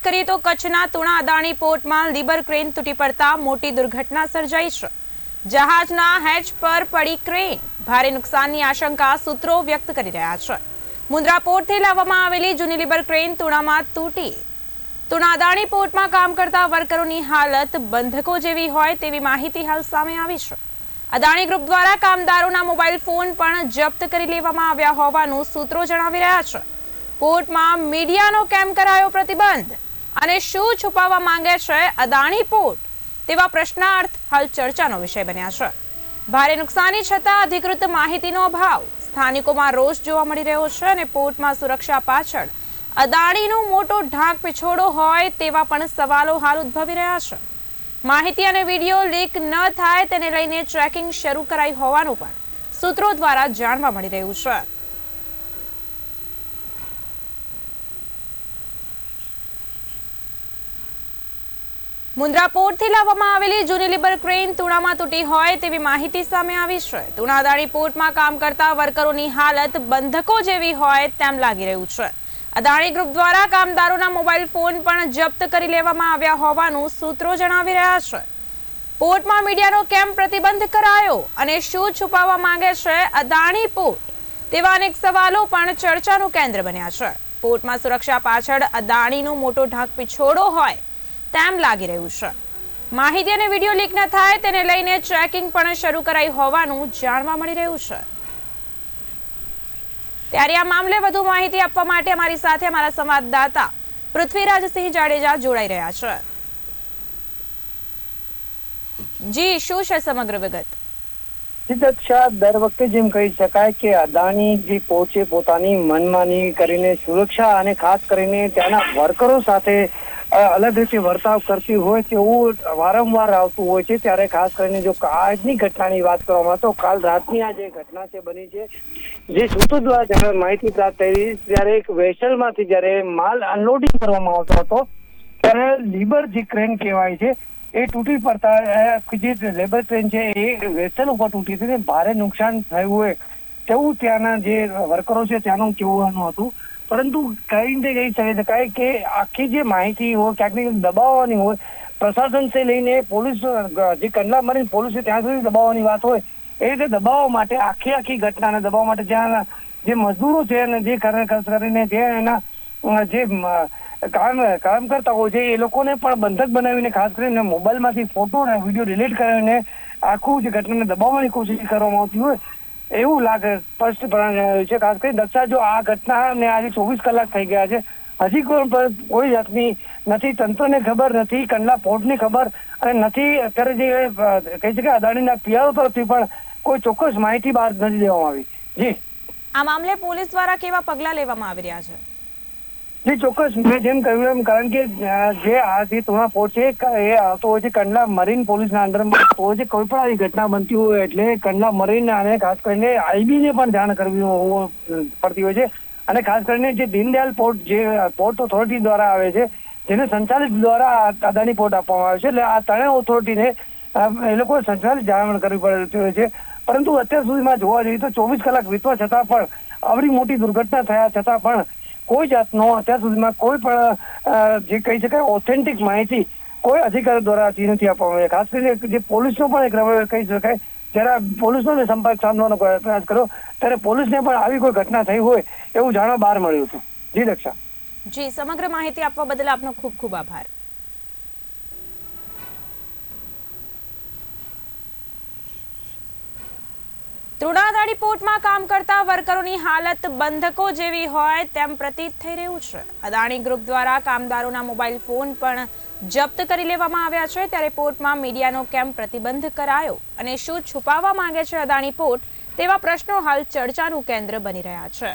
કરીએ તો કચ્છના તુણા અદાણી પોર્ટમાં લીબર ક્રેન તૂટી પડતા મોટી દુર્ઘટના સર્જાઈ છે। જહાજના હેચ પર પડી ક્રેન, ભારે નુકસાનની આશંકા સૂત્રો વ્યક્ત કરી રહ્યા છે। મુન્દ્રા પોર્ટથી લાવવામાં આવેલી જૂની લીબર ક્રેન તુણામાં તૂટી તુણા અદાણી પોર્ટમાં કામ કરતા વર્કરોની હાલત બંધકો જેવી હોય તેવી માહિતી હાલ સામે આવી છે। અદાણી ગ્રુપ દ્વારા કામદારોના મોબાઈલ ફોન પણ જપ્ત કરી લેવામાં આવ્યા હોવાનું સૂત્રો જણાવી રહ્યા છે। પોર્ટમાં મીડિયાનો કેમ કરાયો પ્રતિબંધ અને શું છુપાવવા માંગે છે અદાણી પોર્ટ તેવા પ્રશ્નાર્થ હાલ ચર્ચાનો વિષય બન્યા છે। ભારે નુકસાની છતાં અધિકૃત માહિતીનો અભાવ, સ્થાનિકોમાં રોષ જોવા મળી રહ્યો છે અને પોર્ટમાં સુરક્ષા પાછળ અદાણીનો મોટો ઢાંક પીછોડો હોય તેવા પણ સવાલો હાલ ઉદ્ભવી રહ્યા છે। માહિતી અને વિડીયો લીક ન થાય તેને લઈને ટ્રેકિંગ શરૂ કરાઈ હોવાનું પણ સૂત્રો દ્વારા જાણવા મળી રહ્યું છે। મુન્દ્રા પોર્ટથી લાવવામાં આવેલી જૂની લીબર ક્રેન તુણામાં તૂટી હોય તેવી માહિતી સામે આવી છે। તુણા અદાણી પોર્ટમાં કામ કરતા વર્કરોની હાલત બંધકો જેવી હોય તેમ લાગી રહ્યું છે। અદાણી ગ્રુપ દ્વારા કામદારોના મોબાઈલ ફોન પણ જપ્ત કરી લેવામાં આવ્યા હોવાનું સૂત્રો જણાવી રહ્યા છે। પોર્ટમાં મીડિયાનો કેમ પ્રતિબંધ કરાયો અને શું છુપાવવા માંગે છે અદાણી પોર્ટ તેવા અનેક સવાલો પણ ચર્ચાનું કેન્દ્ર બન્યા છે। પોર્ટમાં સુરક્ષા પાછળ અદાણીનો મોટો ઢાંક પીછોડો હોય તેમ લાગી રહ્યું છે। માહિતી અને વિડીયો લીક ન થાય તેને લઈને ટ્રેકિંગ પણ શરૂ કરાઈ હોવાનું જાણવા મળી રહ્યું છે। ત્યારે આ મામલે વધુ માહિતી આપવા માટે અમારી સાથે અમારા સંવાદદાતા પૃથ્વીરાજસિંહ જાડેજા જોડાઈ રહ્યા છે। જી, શું છે સમગ્ર વિગત? દક્ષા, દર વખતે જેમ કહી શકાય કે અદાણી જે પહોંચે પોતાની મનમાની કરીને સુરક્ષા અને ખાસ કરીને ત્યાંના વર્કરો સાથે અલગ રીતે વર્તાવ કરતી હોય તેવું વારંવાર આવતું હોય છે। ત્યારે ખાસ કરીને જો આજની ઘટનાની વાત કરવામાં તો કાલ રાતની આ જે ઘટના છે બની છે, જે સૂત્રો દ્વારા માહિતી પ્રાપ્ત થઈ ત્યારે એક વેસલમાંથી જ્યારે માલ અનલોડિંગ કરવામાં આવતો હતો ત્યારે લીબર જે ક્રેન કહેવાય છે એ તૂટી પડતા જે લેબર ક્રેન છે એ વેસલ ઉપર તૂટી હતી, ભારે નુકસાન થયું હોય તેવું ત્યાંના જે વર્કરો છે ત્યાંનું કહેવાનું હતું। પરંતુ કઈ રીતે કહી શકાય કે આખી જે માહિતી હોય ક્યાંક ને ક્યાંક દબાવવાની હોય, પ્રશાસન થી લઈને પોલીસ જે કંડલા મરીન પોલીસ છે ત્યાં સુધી દબાવવાની વાત હોય એ રીતે દબાવવા માટે આખી ઘટનાને દબાવવા માટે જ્યાં જે મજદૂરો છે અને જે કરીને જે એના જે કામ કરતા હોય છે એ લોકોને પણ બંધક બનાવીને ખાસ કરીને મોબાઈલમાંથી ફોટો અને વિડીયો ડિલીટ કરીને આખું જે ઘટનાને દબાવવાની કોશિશ કરવામાં આવતી હોય એવું લાગે સ્પષ્ટપણે છે। ખાસ કરી દક્ષા, જો આ ઘટનાને આજે 24 કલાક થઈ ગયા છે, હજી કોઈ જાતની નથી તંત્રને ખબર, નથી કંડલા પોર્ટની ખબર અને નથી અત્યારે જે કહી શકાય અદાણીના પીઆરઓ તરફથી પણ કોઈ ચોક્કસ માહિતી બહાર નથી દેવામાં આવી। જી, આ મામલે પોલીસ દ્વારા કેવા પગલાં લેવામાં આવી રહ્યા છે? જી ચોક્કસ, મેં જેમ કહ્યું એમ, કારણ કે જે આ જે તુણા પોર્ટ છે એ આવતો હોય છે કંડલા મરીન પોલીસના અંડરમાં આવતો હોય છે। કોઈ પણ આવી ઘટના બનતી હોય એટલે કંડલા મરીન અને ખાસ કરીને આઈબીને પણ જાણ કરવી પડતી હોય છે અને ખાસ કરીને જે દીનદયાલ પોર્ટ જે પોર્ટ ઓથોરિટી દ્વારા આવે છે જેને સંચાલિત દ્વારા અદાણી પોર્ટ આપવામાં આવે છે, એટલે આ ત્રણેય ઓથોરિટીને એ લોકોએ સંચાલિત જાણ કરવી પડતી હોય છે। પરંતુ અત્યાર સુધીમાં જોવા જઈએ તો 24 કલાક વીતવા છતાં પણ આવડી મોટી દુર્ઘટના થયા છતાં પણ કોઈ જાતનો અત્યાર સુધીમાં કોઈ પણ જે કહી શકાય ઓથેન્ટિક માહિતી કોઈ અધિકારી દ્વારા નથી આપવામાં આવી। ખાસ કરીને જે પોલીસનો પણ એક કહી શકાય જ્યારે પોલીસનો સંપર્ક સાધવાનો પ્રયાસ કર્યો ત્યારે પોલીસને પણ આવી કોઈ ઘટના થઈ હોય એવું જાણવા બહાર મળ્યું હતું। જી દક્ષા। જી, સમગ્ર માહિતી આપવા બદલ આપનો ખૂબ ખૂબ આભાર। તુણા અદાણી પોર્ટમાં કામ કરતા વર્કરોની હાલત બંધકો જેવી હોય તેમ પ્રતીત થઈ રહ્યું છે। અદાણી ગ્રુપ દ્વારા કામદારોના મોબાઈલ ફોન પણ જપ્ત કરી લેવામાં આવ્યા છે। ત્યારે પોર્ટમાં મીડિયાનો કેમ પ્રતિબંધ કરાયો અને શું છુપાવવા માંગે છે અદાણી પોર્ટ તેવા પ્રશ્નો હાલ ચર્ચાનું કેન્દ્ર બની રહ્યા છે।